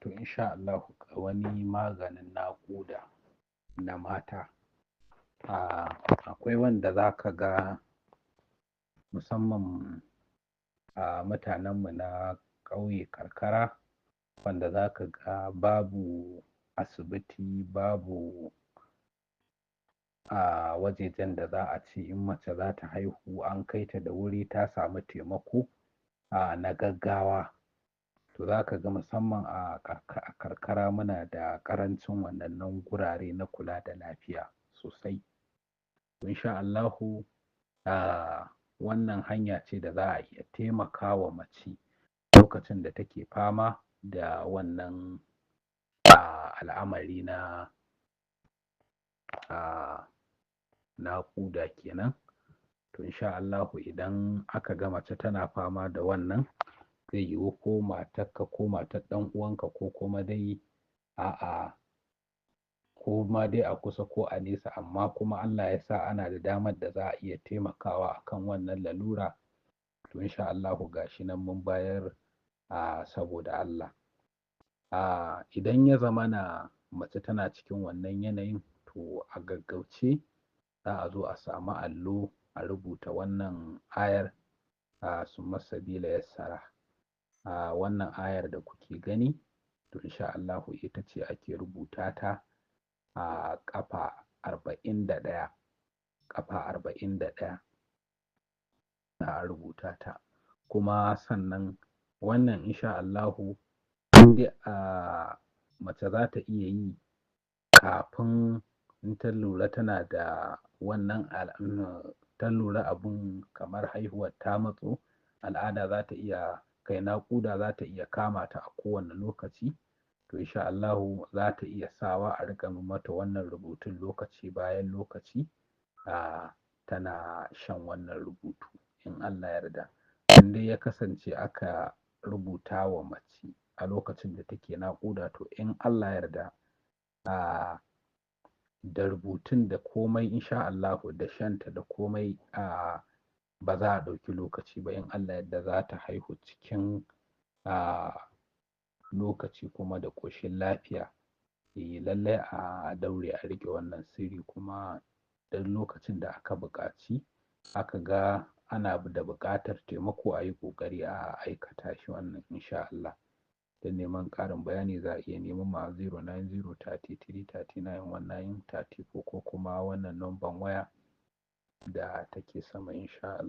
To insha Allahu wani maganin naƙuda na mata, akwai wanda za ka ga musamman mutanenmu na ƙauye karkara, wanda za ka ga babu asibiti, babu wajejen da za a ce in mace za ta haihu an kai ta da wuri ta samu taimako na gaggawa. To za ka ga musamman a karkara muna da ƙarancin wannan gurare na kula da lafiya sosai. Insha Allahu wannan hanya ce da za a iya taimakawa mace lokacin da take fama da wannan al'amari na naƙuda kenan. To insha Allahu idan aka ga mace tana fama da wannan, zai yiwu ko matarka ko matar ɗan uwanka ko kuma dai ko ma dai a kusa ko a nesa, amma kuma Allah ya sa ana da damar da za a iya taimakawa akan wannan lalura. To insha Allahu ga shi nan mun bayar saboda Allah. Idan ya zamana mace tana cikin wannan yanayin, to a gaggauce za a zo a samu allo a rubuta wannan ayar summa sabila yassara. Wannan ayar da kuke gani, to insha Allahu ita ce ake rubuta ta a ƙafa 41, ƙafa 41 za a rubuta ta. Kuma sannan wannan insha Allahu indai mace za ta iya yi kafin in ta lura tana da wannan ta lura abun kamar haihuwar ta matso, al'ada za ta iya kai naƙuda za ta iya kama ta a kowane lokaci. To insha Allahu za ta iya sawa a riƙa mata wannan rubutun lokaci bayan lokaci, tana shan wannan rubutu in Allah ya yarda. In dai ya kasance aka rubuta wa mace a lokacin da take naƙuda, to in Allah ya yarda da rubutun da komai insha Allahu da shanta da komai ba za a ɗauki lokaci ba in Allah ya yarda za ta haihu cikin lokaci kuma da ƙoshin lafiya. Lallai a daure a riƙe wannan sirri, kuma duk lokacin da aka buƙaci aka ga ana da buƙatar taimako a yi ƙoƙari a aikata shi wannan insha Allah. Don neman ƙarin bayani za a iya neman mu a 090 33 39 19 34 ko kuma wannan number waya da take sama insha Allah.